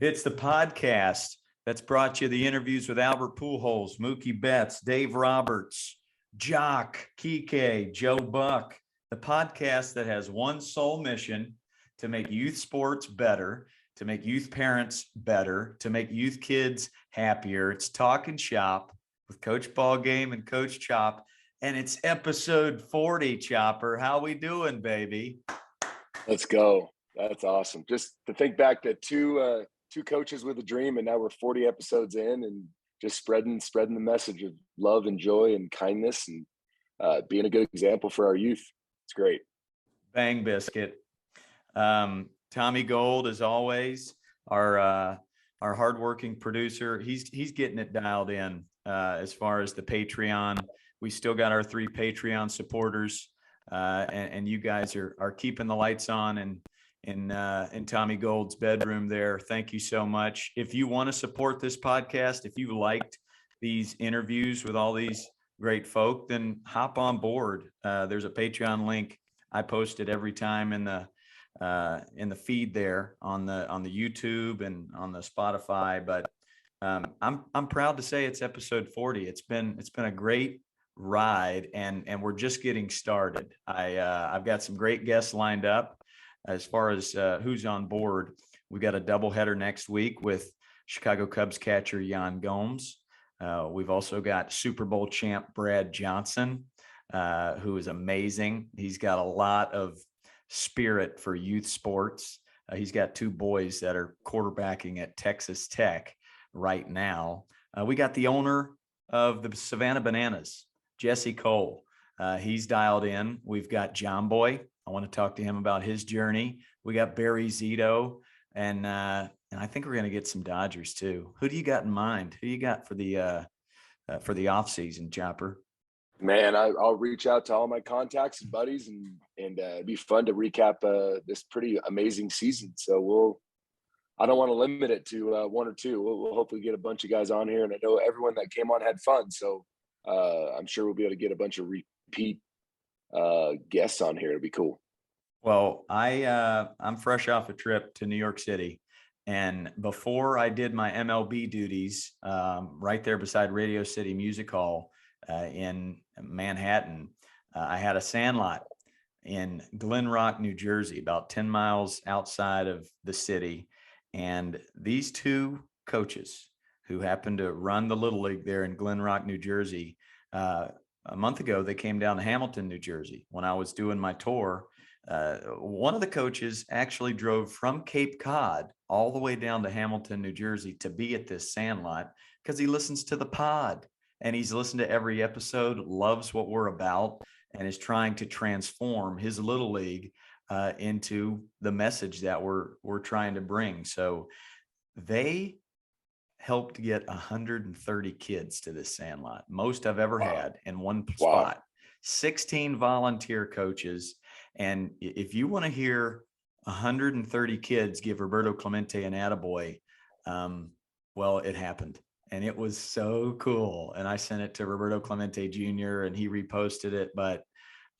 It's the podcast that's brought you the interviews with Albert Pujols, Mookie Betts, Dave Roberts, Jock, Kike, Joe Buck. The podcast that has one sole mission: to make youth sports better, to make youth parents better, to make youth kids happier. It's Talkin Shop with Coach Ballgame and Coach Chop, and it's episode 40. Chopper, how we doing, baby? Let's go. That's awesome. Just to think back to two coaches with a dream, and now we're 40 episodes in, and just spreading the message of love and joy and kindness, and being a good example for our youth. It's great. Bang biscuit. Tommy Gold, as always, our hardworking producer. He's getting it dialed in as far as the Patreon. We still got our 3 Patreon supporters, and you guys are keeping the lights on in Tommy Gold's bedroom there. Thank you so much. If you want to support this podcast, if you liked these interviews with all these great folk, then hop on board. There's a Patreon link. I post it every time in the feed there on the YouTube and on the Spotify. But I'm proud to say it's episode 40. It's been a great ride, and we're just getting started. I've got some great guests lined up. As far as who's on board, we got a doubleheader next week with Chicago Cubs catcher Yan Gomes. We've also got Super Bowl champ Brad Johnson, who is amazing. He's got a lot of spirit for youth sports. He's got 2 boys that are quarterbacking at Texas Tech right now. We got the owner of the Savannah Bananas, Jesse Cole. He's dialed in. We've got John Boy. I want to talk to him about his journey. We got Barry Zito, and I think we're going to get some Dodgers too. Who do you got in mind? Who you got for the off season, Chopper? Man, I'll reach out to all my contacts and buddies, and it'd be fun to recap this pretty amazing season. So I don't want to limit it to 1 or 2. We'll hopefully get a bunch of guys on here, and I know everyone that came on had fun. So I'm sure we'll be able to get a bunch of repeat guests on here. It'll be cool. Well, I'm fresh off a trip to New York City, and before I did my MLB duties, right there beside Radio City Music Hall in Manhattan, I had a Sandlot in Glen Rock, New Jersey, about 10 miles outside of the city. And these 2 coaches who happened to run the Little League there in Glen Rock, New Jersey, a month ago, they came down to Hamilton, New Jersey when I was doing my tour. One of the coaches actually drove from Cape Cod all the way down to Hamilton, New Jersey to be at this Sandlot because he listens to the pod, and he's listened to every episode, loves what we're about, and is trying to transform his Little League into the message that we're trying to bring. So they helped get 130 kids to this Sandlot, most I've ever had in one spot. 16 volunteer coaches. And if you want to hear 130 kids give Roberto Clemente an attaboy, well, it happened. And it was so cool. And I sent it to Roberto Clemente Jr. and he reposted it. But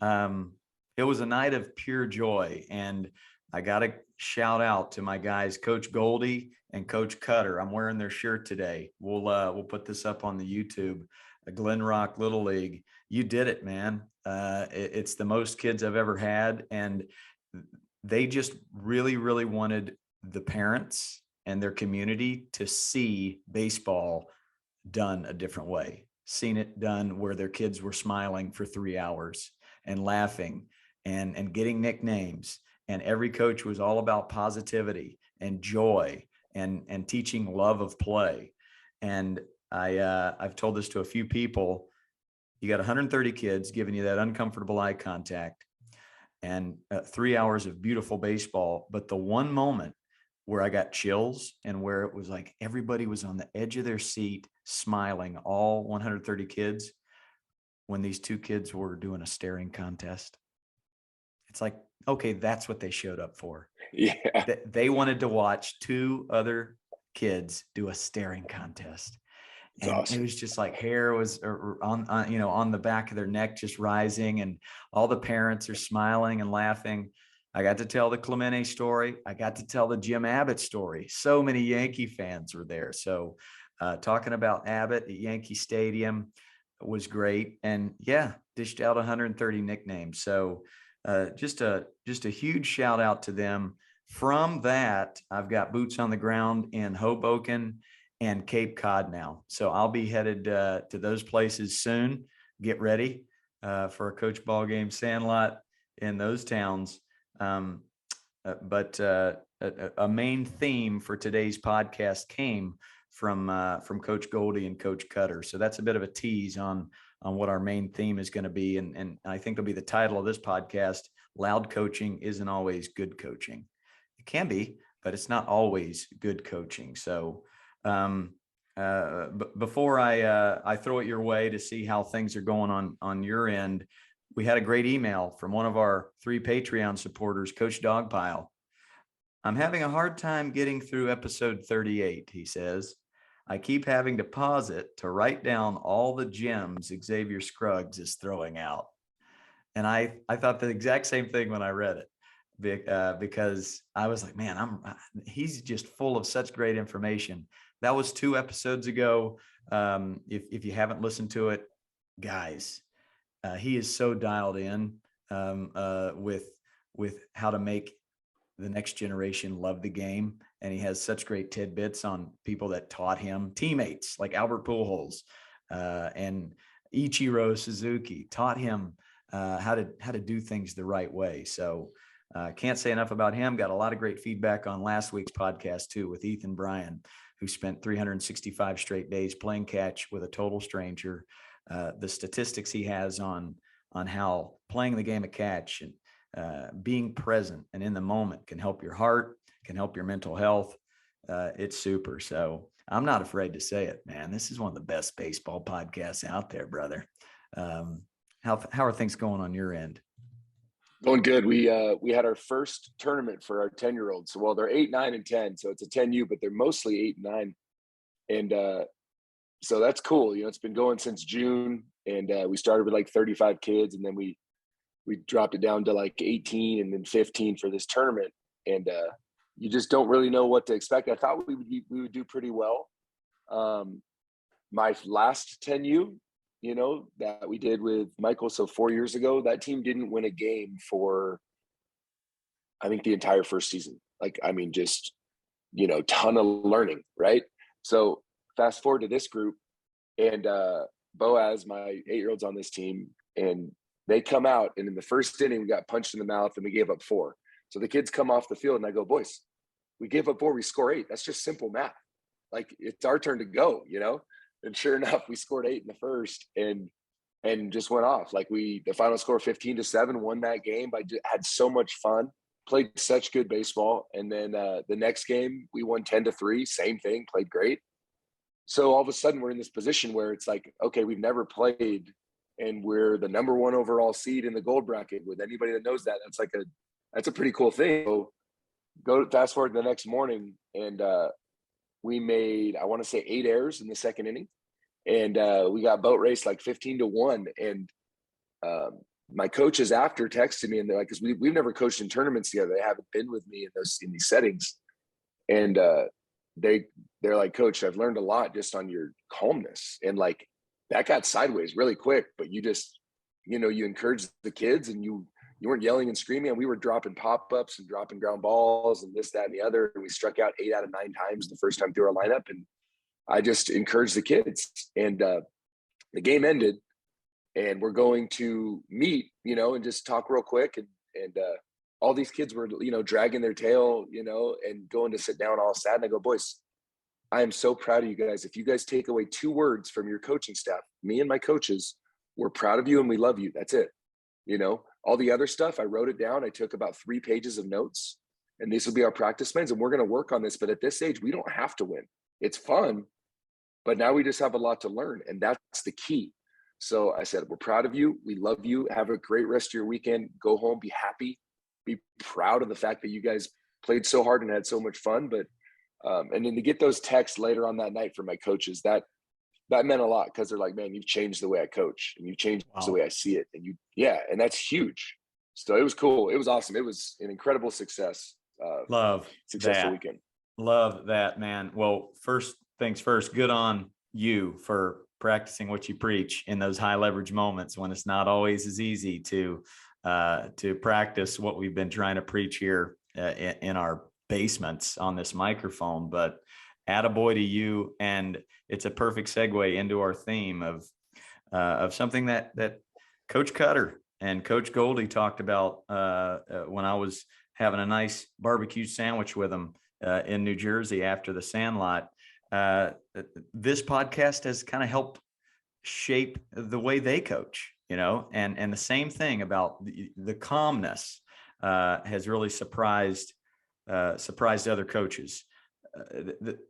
it was a night of pure joy. And I got to shout out to my guys, Coach Goldie and Coach Cutter. I'm wearing their shirt today. We'll put this up on the YouTube. The Glen Rock Little League. You did it, man. It's the most kids I've ever had, and they just really, really wanted the parents and their community to see baseball done a different way. Seen it done where their kids were smiling for 3 hours and laughing and getting nicknames. And every coach was all about positivity and joy and teaching love of play. And I've told this to a few people. You got 130 kids giving you that uncomfortable eye contact and 3 hours of beautiful baseball. But the one moment where I got chills and where it was like everybody was on the edge of their seat, smiling, all 130 kids, when these 2 kids were doing a staring contest. It's like, okay, that's what they showed up for. Yeah. They wanted to watch 2 other kids do a staring contest. And awesome. It was just like hair was on the back of their neck, just rising, and all the parents are smiling and laughing. I got to tell the Clemente story. I got to tell the Jim Abbott story. So many Yankee fans were there. So talking about Abbott at Yankee Stadium was great. And yeah, dished out 130 nicknames. So just a huge shout out to them. From that, I've got boots on the ground in Hoboken and Cape Cod now. So I'll be headed to those places soon. Get ready for a coach Ballgame Sandlot in those towns. But a main theme for today's podcast came from Coach Goldie and Coach Cutter. So that's a bit of a tease on what our main theme is going to be. And I think it'll be the title of this podcast: Loud coaching isn't always good coaching. It can be, but it's not always good coaching. So before I throw it your way to see how things are going on your end, we had a great email from one of our 3 Patreon supporters, Coach Dogpile. I'm having a hard time getting through episode 38, he says. I keep having to pause it to write down all the gems Xavier Scruggs is throwing out. And I thought the exact same thing when I read it, because I was like, man, he's just full of such great information. That was 2 episodes ago. If you haven't listened to it, guys, he is so dialed in with how to make the next generation love the game. And he has such great tidbits on people that taught him, teammates like Albert Pujols and Ichiro Suzuki taught him how to do things the right way. So can't say enough about him. Got a lot of great feedback on last week's podcast too, with Ethan Bryan, who spent 365 straight days playing catch with a total stranger. The statistics he has on how playing the game of catch and being present and in the moment can help your heart, can help your mental health. It's super. So I'm not afraid to say it, man. This is one of the best baseball podcasts out there, brother. How are things going on your end? Going good. We had our first tournament for our 10-year-olds. So, well, they're 8, 9, and 10. So it's a 10U, but they're mostly 8 and 9. And so that's cool. You know, it's been going since June, and we started with like 35 kids, and then we dropped it down to like 18 and then 15 for this tournament. And you just don't really know what to expect. I thought we would do pretty well. My last 10U, you know, that we did with Michael, so 4 years ago, that team didn't win a game for, I think, the entire first season. Like, I mean, just, you know, ton of learning, right? So fast forward to this group, and Boaz, my 8-year-old's on this team, and they come out, and in the first inning, we got punched in the mouth and we gave up 4. So the kids come off the field, and I go, boys, we gave up 4, we score 8. That's just simple math. Like, it's our turn to go, you know? And sure enough, we scored 8 in the first and just went off. Like, the final score 15-7, won that game. I had so much fun, played such good baseball. And then the next game, we won 10-3, same thing, played great. So all of a sudden we're in this position where it's like, okay, we've never played, and we're the number 1 overall seed in the gold bracket. With anybody that knows that, that's a pretty cool thing. So go fast forward to the next morning, and we made, I want to say, 8 errors in the second inning, and we got boat raced like 15-1. And my coaches after texted me, and they're like, because we've never coached in tournaments together. They haven't been with me in these settings, and they're like, Coach, I've learned a lot just on your calmness. And like, that got sideways really quick, but you just, you know, you encouraged the kids, and you weren't yelling and screaming. And we were dropping pop-ups and dropping ground balls and this, that, and the other. And we struck out 8 out of 9 times the first time through our lineup. And I just encouraged the kids. And the game ended, and we're going to meet, you know, and just talk real quick. And all these kids were, you know, dragging their tail, you know, and going to sit down all sad. And I go, boys, I am so proud of you guys. If you guys take away 2 words from your coaching staff, me and my coaches, we're proud of you and we love you. That's it. You know, all the other stuff, I wrote it down. I took about 3 pages of notes, and these will be our practice plans, and we're going to work on this. But at this age, we don't have to win. It's fun, but now we just have a lot to learn, and that's the key. So I said, we're proud of you. We love you. Have a great rest of your weekend. Go home, be happy, be proud of the fact that you guys played so hard and had so much fun. But and then to get those texts later on that night from my coaches, that meant a lot, because they're like, man, you've changed the way I coach, and you've changed the way I see it. And and that's huge. So it was cool. It was awesome. It was an incredible Love successful that. weekend. Love that, man. Well, first things first, good on you for practicing what you preach in those high leverage moments when it's not always as easy to practice what we've been trying to preach here in our basements on this microphone. But attaboy to you. And it's a perfect segue into our theme of something that Coach Cutter and Coach Goldie talked about when I was having a nice barbecue sandwich with them in New Jersey after the Sandlot. This podcast has kind of helped shape the way they coach, and the same thing about the calmness has really surprised other coaches.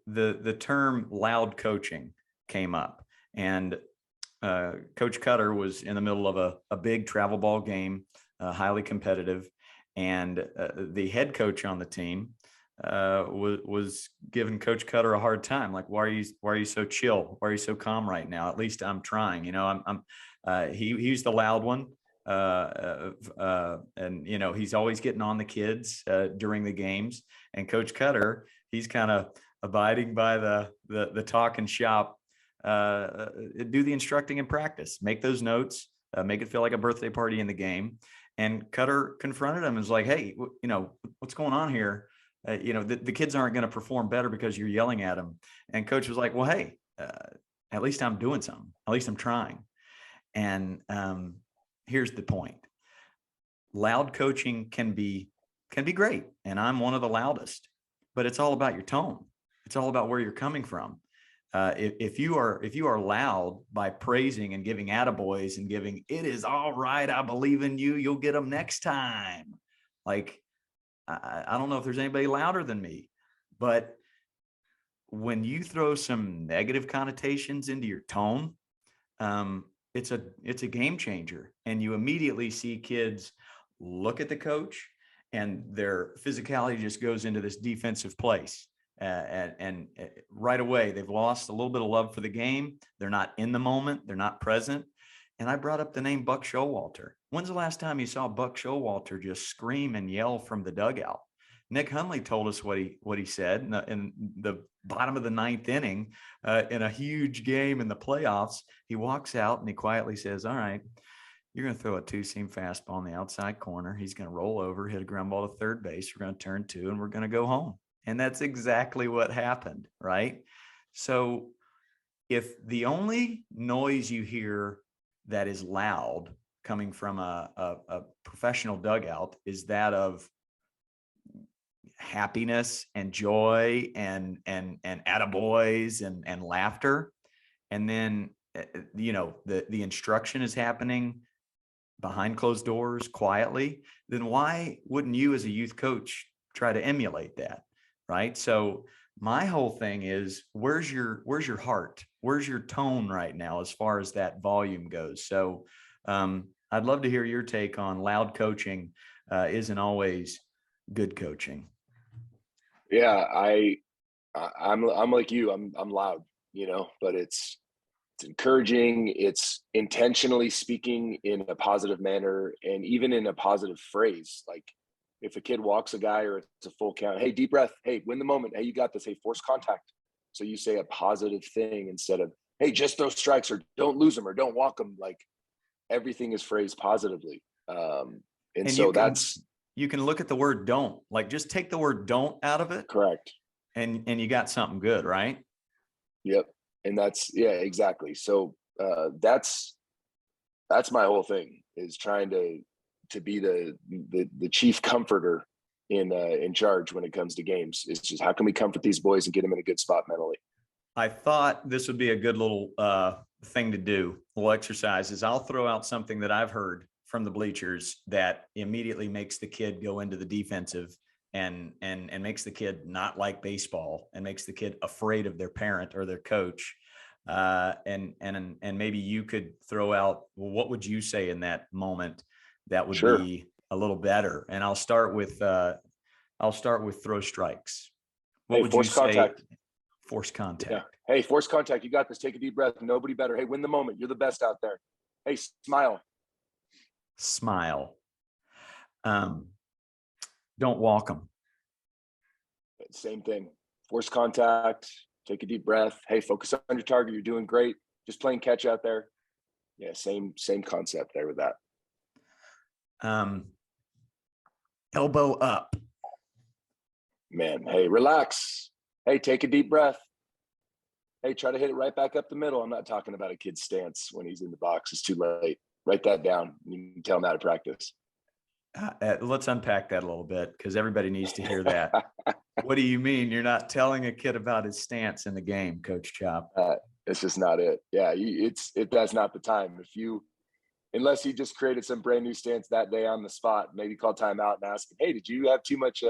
The term loud coaching came up, and Coach Cutter was in the middle of a big travel ball game, highly competitive, and the head coach on the team was giving Coach Cutter a hard time. Like, why are you so chill? Why are you so calm right now? At least I'm trying. He's the loud one, and he's always getting on the kids during the games. And Coach Cutter, he's kind of abiding by the talking shop. Do the instructing in practice, make those notes, make it feel like a birthday party in the game. And Cutter confronted him and was like, hey, what's going on here? The kids aren't going to perform better because you're yelling at them. And Coach was like, well, hey, at least I'm doing something. At least I'm trying. And here's the point. Loud coaching can be great. And I'm one of the loudest, but it's all about your tone. It's all about where you're coming from. If you are loud by praising and giving attaboys and giving, it is all right, I believe in you, you'll get them next time. Like, I don't know if there's anybody louder than me, but when you throw some negative connotations into your tone, it's a game changer. And you immediately see kids look at the coach and their physicality just goes into this defensive place. And right away, they've lost a little bit of love for the game. They're not in the moment. They're not present. And I brought up the name Buck Showalter. When's the last time you saw Buck Showalter just scream and yell from the dugout? Nick Hundley told us what he said in the bottom of the ninth inning in a huge game in the playoffs. He walks out and he quietly says, all right, you're going to throw a two-seam fastball in the outside corner. He's going to roll over, hit a ground ball to third base. We're going to turn two and we're going to go home. And that's exactly what happened, right? So if the only noise you hear that is loud coming from a professional dugout is that of happiness and joy and attaboys and laughter, and then the instruction is happening behind closed doors quietly, then why wouldn't you as a youth coach try to emulate that? Right. So my whole thing is, where's your heart? Where's your tone right now as far as that volume goes? So I'd love to hear your take on loud coaching isn't always good coaching. Yeah, I'm like you. I'm loud, but it's encouraging. It's intentionally speaking in a positive manner and even in a positive phrase. Like, if a kid walks a guy or it's a full count, hey, deep breath, hey, win the moment, hey, you got this, hey, force contact. So you say a positive thing instead of, hey, just throw strikes or don't lose them or don't walk them. Like, everything is phrased positively. And so you can look at the word don't, like, just take the word don't out of it. Correct. And you got something good, right? Yep. And yeah, exactly. So that's my whole thing, is trying to be the chief comforter in charge when it comes to games. It's just, how can we comfort these boys and get them in a good spot mentally? I thought this would be a good little thing to do, little exercises. I'll throw out something that I've heard from the bleachers that immediately makes the kid go into the defensive and makes the kid not like baseball and makes the kid afraid of their parent or their coach. And maybe you could throw out, well, what would you say in that moment that would Sure. be a little better? And I'll start with throw strikes. What would you say? Force contact. Yeah. Hey, force contact. You got this. Take a deep breath. Nobody better. Hey, win the moment. You're the best out there. Hey, smile. Smile. Um, don't walk them. Same thing. Force contact, take a deep breath. Hey, focus on your target. You're doing great. Just playing catch out there. Yeah, same concept there with that. Elbow up. Man, hey, relax. Hey, take a deep breath. Hey, try to hit it right back up the middle. I'm not talking about a kid's stance when he's in the box. It's too late. Write that down. You can tell him how to practice. Let's unpack that a little bit, because everybody needs to hear that. What do you mean you're not telling a kid about his stance in the game, Coach Chop? It's just not it. Yeah, that's not the time. Unless he just created some brand new stance that day on the spot, maybe call timeout and ask him, hey, did you have too much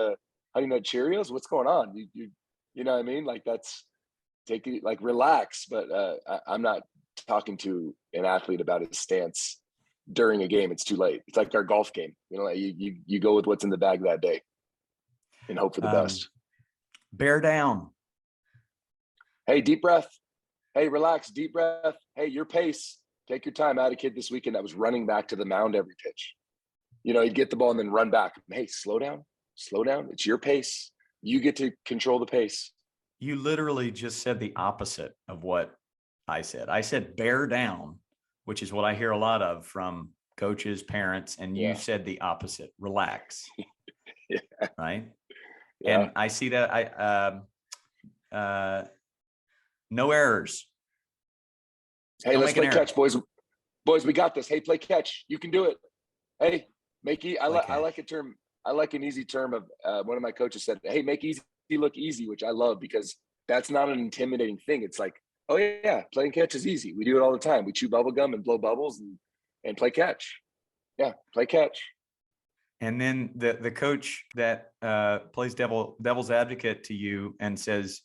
Honey Nut Cheerios? What's going on? You know what I mean? Like, that's take it, like, relax. But I'm not talking to an athlete about his stance during a game. It's too late. It's like our golf game. You know, like you go with what's in the bag that day and hope for the best. Bear down. Hey, deep breath. Hey, relax, deep breath. Hey, your pace. Take your time. I had a kid this weekend that was running back to the mound every pitch. You know, he'd get the ball and then run back. Hey, slow down. Slow down. It's your pace. You get to control the pace. You literally just said the opposite of what I said. I said bear down, which is what I hear a lot of from coaches, parents, and you said the opposite. Relax. Yeah. Right. Yeah. And I see that no errors. Hey, let's play catch, boys. Boys, we got this. Hey, play catch. You can do it. Hey, make it. I like a term. I like an easy term of one of my coaches said, hey, make easy look easy, which I love, because that's not an intimidating thing. It's like, oh yeah, playing catch is easy. We do it all the time. We chew bubble gum and blow bubbles and play catch. Yeah, play catch. And then the coach that plays devil's advocate to you and says,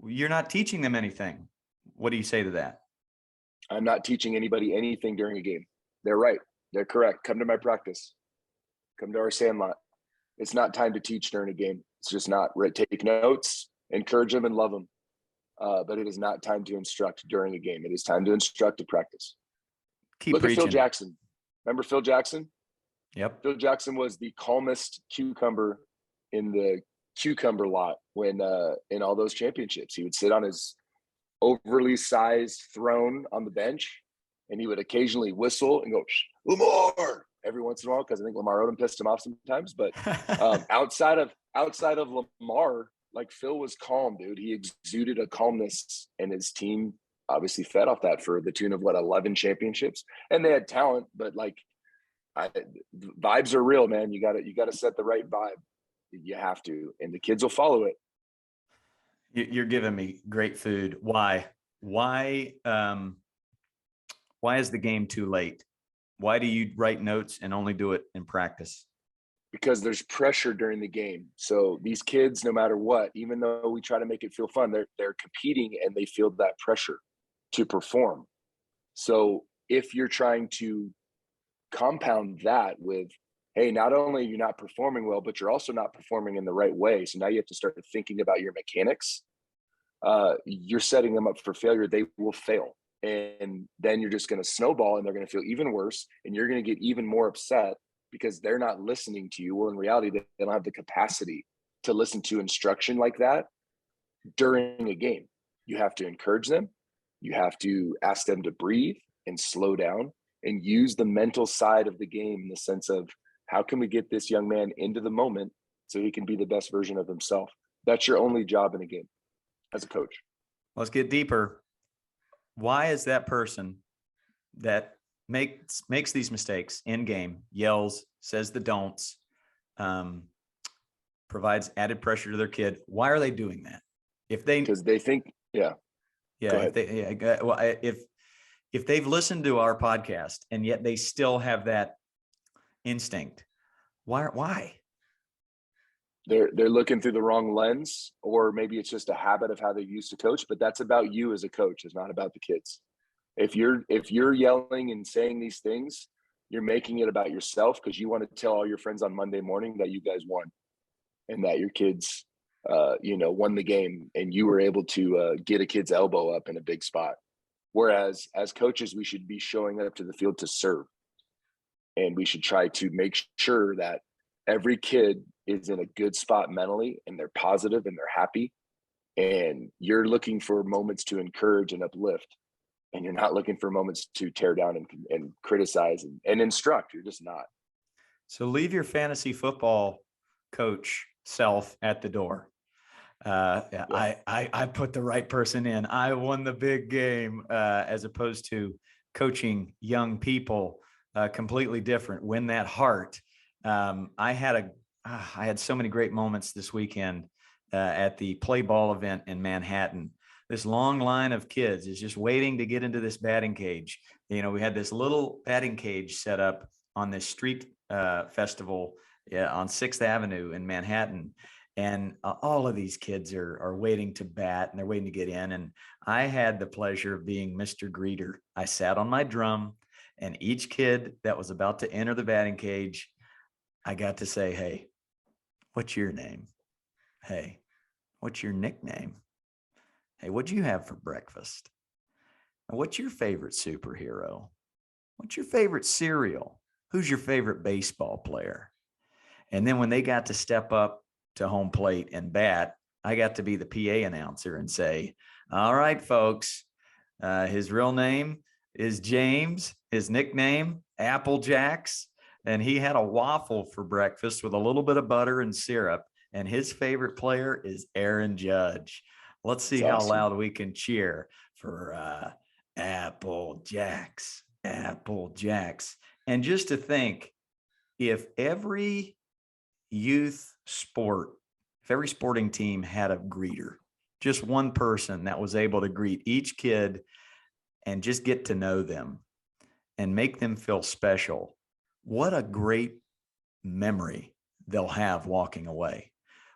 you're not teaching them anything. What do you say to that? I'm not teaching anybody anything during a game. They're right. They're correct. Come to my practice. Come to our Sandlot. It's not time to teach during a game. It's just not. Take notes, encourage them, and love them. But it is not time to instruct during a game. It is time to instruct at practice. Look at Phil Jackson. Remember Phil Jackson? Yep. Phil Jackson was the calmest cucumber in the cucumber lot when in all those championships. He would sit on his overly sized throne on the bench, and he would occasionally whistle and go, Lamar, every once in a while, because I think Lamar Odom pissed him off sometimes. But outside of Lamar, like, Phil was calm, dude. He exuded a calmness, and his team obviously fed off that for the tune of 11 championships. And they had talent, but vibes are real, man. You gotta set the right vibe. You have to, and the kids will follow it. You're giving me great food. Why is the game too late? Why do you write notes and only do it in practice? Because there's pressure during the game. So these kids, no matter what, even though we try to make it feel fun, they're competing, and they feel that pressure to perform. So if you're trying to compound that with, hey, not only are you not performing well, but you're also not performing in the right way. So now you have to start thinking about your mechanics. You're setting them up for failure. They will fail. And then you're just going to snowball, and they're going to feel even worse. And you're going to get even more upset because they're not listening to you. Well, in reality, they don't have the capacity to listen to instruction like that during a game. You have to encourage them. You have to ask them to breathe and slow down and use the mental side of the game in the sense of, how can we get this young man into the moment so he can be the best version of himself? That's your only job in a game as a coach. Let's get deeper. Why is that person that makes these mistakes in game, yells, says the don'ts, provides added pressure to their kid? Why are they doing that? Because they think, well, if they've listened to our podcast and yet they still have that instinct, why? They're looking through the wrong lens, or maybe it's just a habit of how they used to coach. But that's about you as a coach. It's not about the kids. If you're yelling and saying these things, you're making it about yourself, because you want to tell all your friends on Monday morning that you guys won and that your kids won the game, and you were able to get a kid's elbow up in a big spot. Whereas as coaches, we should be showing up to the field to serve. and we should try to make sure that every kid is in a good spot mentally, and they're positive and they're happy, and you're looking for moments to encourage and uplift, and you're not looking for moments to tear down and criticize and instruct. You're just not. So leave your fantasy football coach self at the door. Yeah. I put the right person in. I won the big game, as opposed to coaching young people, completely different. Win that heart. I had so many great moments this weekend at the play ball event in Manhattan. This long line of kids is just waiting to get into this batting cage. We had this little batting cage set up on this street festival on 6th Avenue in Manhattan. And all of these kids are waiting to bat, and they're waiting to get in. And I had the pleasure of being Mr. Greeter. I sat on my drum, and each kid that was about to enter the batting cage, I got to say, "Hey, what's your name? Hey, what's your nickname? Hey, what'd you have for breakfast? And what's your favorite superhero? What's your favorite cereal? Who's your favorite baseball player?" And then when they got to step up to home plate and bat, I got to be the PA announcer and say, "All right, folks, his real name is James, his nickname, Apple Jacks, and he had a waffle for breakfast with a little bit of butter and syrup, and his favorite player is Aaron Judge. Let's see how loud we can cheer for Apple Jacks, Apple Jacks." And just to think, if every youth sport, if every sporting team had a greeter, just one person that was able to greet each kid and just get to know them and make them feel special, what a great memory they'll have walking away.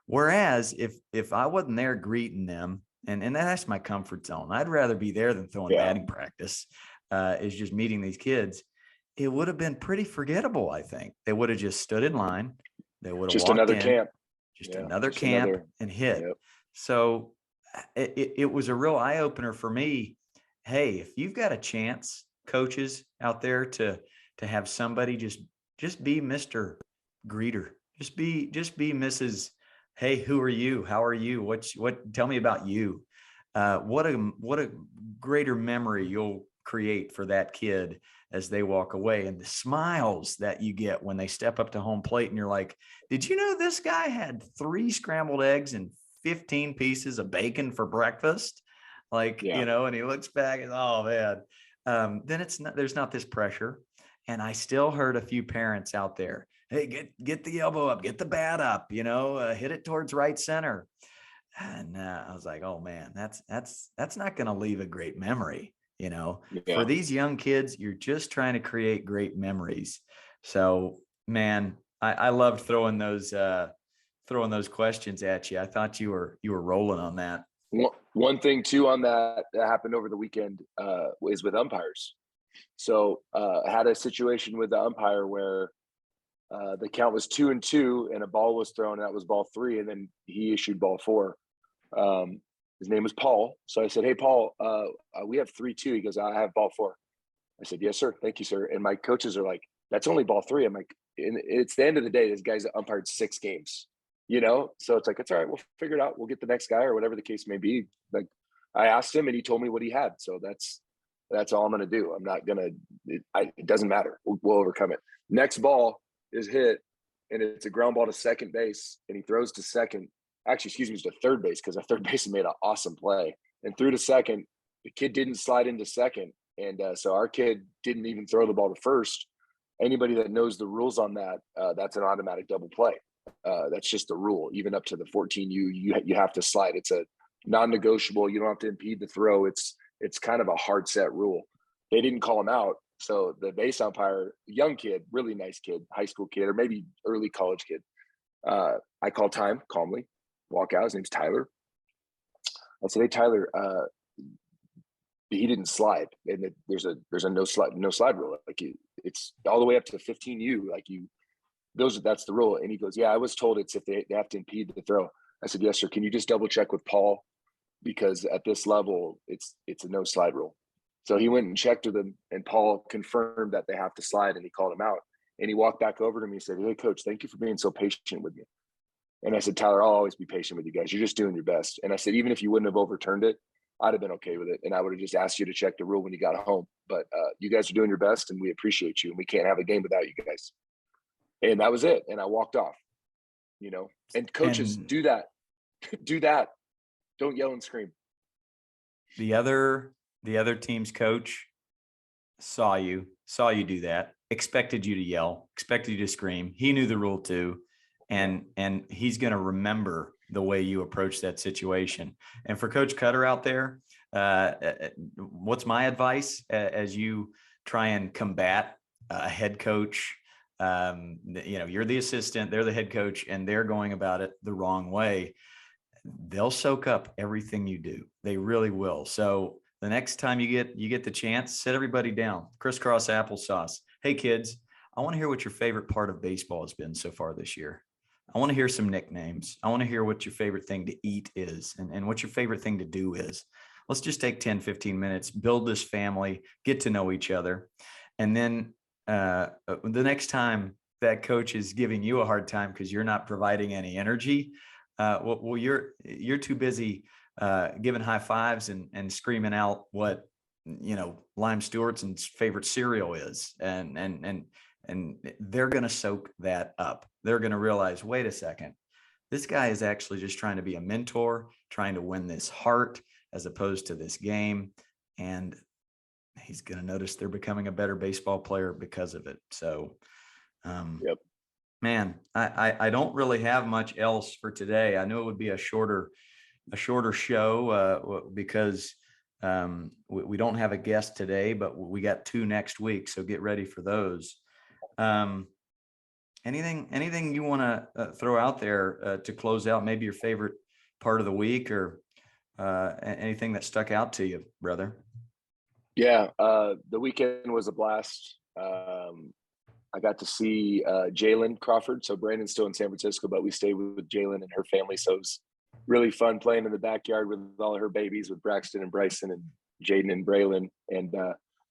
Whereas if I wasn't there greeting them, and that's my comfort zone, I'd rather be there than throwing batting practice, is just meeting these kids. It would have been pretty forgettable. I think they would have just stood in line. They would have Just walked another in, camp. just another camp and hit. Yep. So it was a real eye opener for me. Hey, if you've got a chance, coaches out there, to have somebody just be Mr. Greeter, just be Mrs. Hey, who are you? How are you? Tell me about you. What a greater memory you'll create for that kid as they walk away, and the smiles that you get when they step up to home plate and you're like, "Did you know this guy had 3 scrambled eggs and 15 pieces of bacon for breakfast?" And he looks back and, oh man, then there's not this pressure. And I still heard a few parents out there, "Hey, get the elbow up, get the bat up, hit it towards right center." And I was like, "Oh man, that's not going to leave a great memory." For these young kids, you're just trying to create great memories. So, man, I loved throwing those questions at you. I thought you were rolling on that. One thing too on that happened over the weekend is with umpires. So I had a situation with the umpire where the count was 2-2 and a ball was thrown, and that was ball 3, and then he issued ball 4. His name was Paul. So I said, "Hey, Paul, we have 3-2. He goes, "I have ball 4. I said, "Yes, sir. Thank you, sir." And my coaches are like, "That's only ball 3. I'm like, and it's the end of the day. This guy's umpired 6 games, So it's like, it's all right. We'll figure it out. We'll get the next guy or whatever the case may be. Like, I asked him and he told me what he had. So that's all I'm going to do. I'm not going to, it doesn't matter. We'll overcome it. Next ball is hit, and it's a ground ball to second base, and he throws to second. Actually, excuse me, it's to third base, because our third baseman made an awesome play and threw to second. The kid didn't slide into second. And so our kid didn't even throw the ball to first. Anybody that knows the rules on that, that's an automatic double play. That's just the rule. Even up to the 14, you have to slide. It's a non-negotiable. You don't have to impede the throw. It's kind of a hard set rule. They didn't call him out. So the base umpire, young kid, really nice kid, high school kid, or maybe early college kid. I call time calmly, walk out. His name's Tyler. I said, "Hey, Tyler, he didn't slide, and there's a no slide rule. Like, it's all the way up to 15U. Like, that's the rule." And he goes, "Yeah, I was told it's if they have to impede the throw." I said, "Yes, sir. Can you just double check with Paul, because at this level, it's a no slide rule." So he went and checked with him, and Paul confirmed that they have to slide, and he called him out. And he walked back over to me and said, "Hey, coach, thank you for being so patient with me." And I said, "Tyler, I'll always be patient with you guys. You're just doing your best." And I said, "Even if you wouldn't have overturned it, I'd have been okay with it. And I would have just asked you to check the rule when you got home. But you guys are doing your best, and we appreciate you. And we can't have a game without you guys." And that was it. And I walked off, and coaches And do that. Do that. Don't yell and scream. the other team's coach saw you do that, expected you to yell, expected you to scream. He knew the rule too. And he's going to remember the way you approach that situation. And for Coach Cutter out there, what's my advice as you try and combat a head coach? You're the assistant, they're the head coach, and they're going about it the wrong way. They'll soak up everything you do. They really will. So the next time you get the chance, sit everybody down, crisscross applesauce. Hey kids, I want to hear what your favorite part of baseball has been so far this year. I want to hear some nicknames. I want to hear what your favorite thing to eat is and what your favorite thing to do is. Let's just take 10, 15 minutes, build this family, get to know each other. And then the next time that coach is giving you a hard time because you're not providing any energy, well, you're too busy giving high fives and screaming out what Lime Stewart's favorite cereal is, and they're going to soak that up. They're going to realize, wait a second, this guy is actually just trying to be a mentor, trying to win this heart as opposed to this game, and he's going to notice they're becoming a better baseball player because of it. So, Yep. Man, I don't really have much else for today. I knew it would be a shorter show because we don't have a guest today, but we got 2 next week. So get ready for those. Anything you want to throw out there to close out? Maybe your favorite part of the week or anything that stuck out to you, brother? Yeah, the weekend was a blast. I got to see Jalen Crawford. So Brandon's still in San Francisco, but we stayed with Jalen and her family. So it was really fun playing in the backyard with all of her babies, with Braxton and Bryson and Jaden and Braylon. And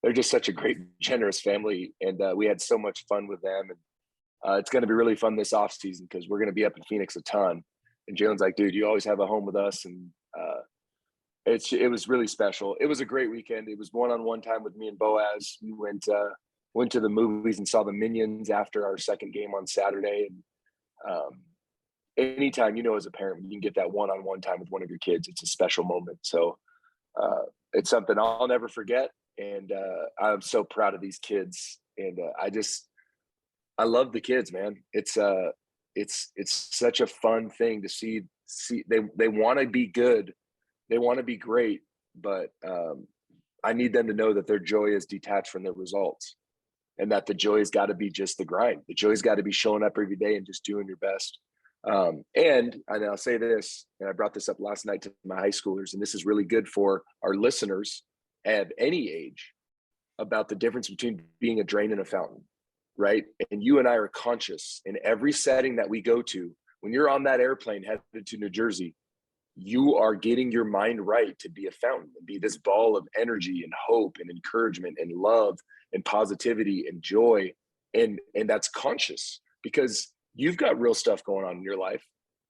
they're just such a great, generous family. And we had so much fun with them. And it's going to be really fun this off season because we're going to be up in Phoenix a ton. And Jalen's like, "Dude, you always have a home with us." And it was really special. It was a great weekend. It was one-on-one time with me and Boaz. We went to the movies and saw the Minions after our second game on Saturday. And anytime, as a parent, you can get that one-on-one time with one of your kids, it's a special moment. So it's something I'll never forget. And I'm so proud of these kids. And I love the kids, man. It's such a fun thing to see. They want to be good. They want to be great, but I need them to know that their joy is detached from their results. And that the joy has got to be just the grind. The joy has got to be showing up every day and just doing your best. And I'll say this, and I brought this up last night to my high schoolers, and this is really good for our listeners at any age about the difference between being a drain and a fountain, right? And you and I are conscious in every setting that we go to. When you're on that airplane headed to New Jersey, you are getting your mind right to be a fountain and be this ball of energy and hope and encouragement and love and positivity and joy. And that's conscious because you've got real stuff going on in your life.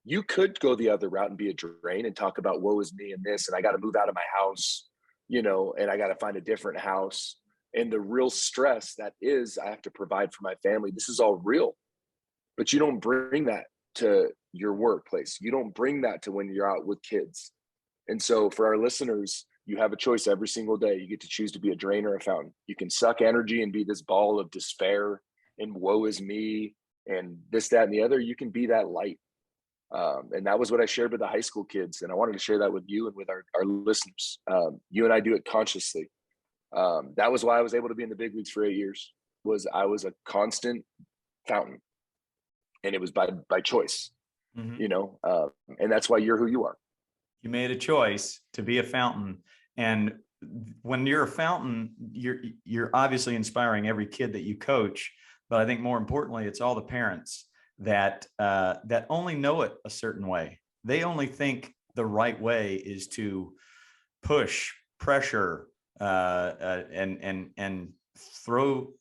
You could go the other route and be a drain and talk about woe is me and this, and I got to move out of my house, and I got to find a different house. And the real stress that is, I have to provide for my family. This is all real, but you don't bring that to your workplace. You don't bring that to when you're out with kids. And so for our listeners, you have a choice every single day. You get to choose to be a drain or a fountain. You can suck energy and be this ball of despair and woe is me and this, that, and the other. You can be that light. And that was what I shared with the high school kids. And I wanted to share that with you and with our listeners. You and I do it consciously. That was why I was able to be in the big leagues for 8 years, was I was a constant fountain. And it was by choice, Mm-hmm. And that's why you're who you are. You made a choice to be a fountain. And when you're a fountain, you're obviously inspiring every kid that you coach. But I think more importantly, it's all the parents that only know it a certain way. They only think the right way is to push, pressure, and throw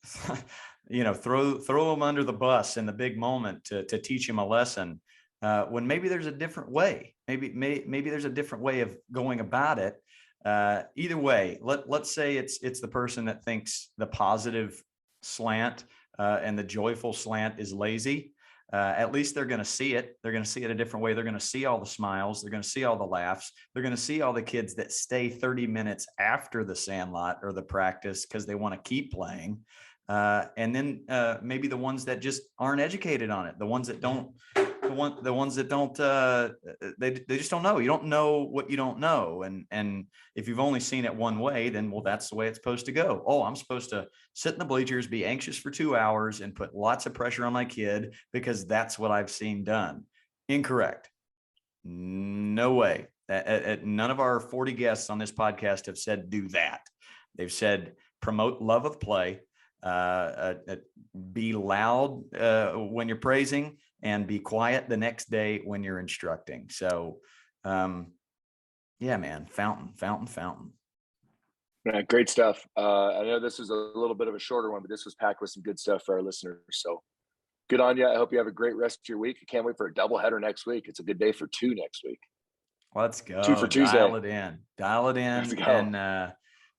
throw them under the bus in the big moment to teach them a lesson, when maybe there's a different way. Maybe there's a different way of going about it. Either way, let's say it's the person that thinks the positive slant and the joyful slant is lazy. At least they're going to see it. They're going to see it a different way. They're going to see all the smiles. They're going to see all the laughs. They're going to see all the kids that stay 30 minutes after the Sandlot or the practice because they want to keep playing. And then maybe the ones that just aren't educated on it, the ones that don't, they just don't know. You don't know what you don't know. And if you've only seen it one way, then, well, that's the way it's supposed to go. Oh, I'm supposed to sit in the bleachers, be anxious for 2 hours and put lots of pressure on my kid because that's what I've seen done. Incorrect. No way. None of our 40 guests on this podcast have said do that. They've said promote love of play, be loud when you're praising, and be quiet the next day when you're instructing. So, yeah, man, fountain. Man, great stuff. I know this was a little bit of a shorter one, but this was packed with some good stuff for our listeners. So good on you. I hope you have a great rest of your week. I can't wait for a doubleheader next week. It's a good day for 2 next week. Let's go. 2 for Tuesday. Dial it in. Let's go.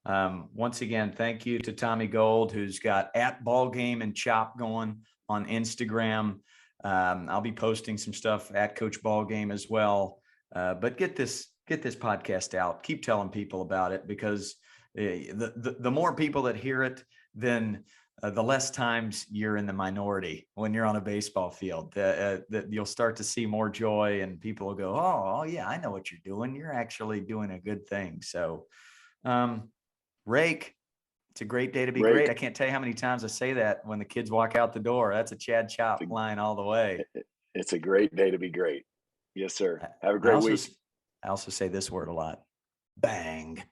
And once again, thank you to Tommy Gold, who's got @Ballgame and Chop going on Instagram. I'll be posting some stuff at Coach Ballgame as well. But get this podcast out. Keep telling people about it, because the more people that hear it, then the less times you're in the minority when you're on a baseball field. That you'll start to see more joy, and people will go, oh yeah, I know what you're doing. You're actually doing a good thing. So, Rake, it's a great day to be great. I can't tell you how many times I say that when the kids walk out the door. That's a Chad Chop line all the way. It's a great day to be great. Yes, sir. Have a great week. I also say this word a lot. Bang.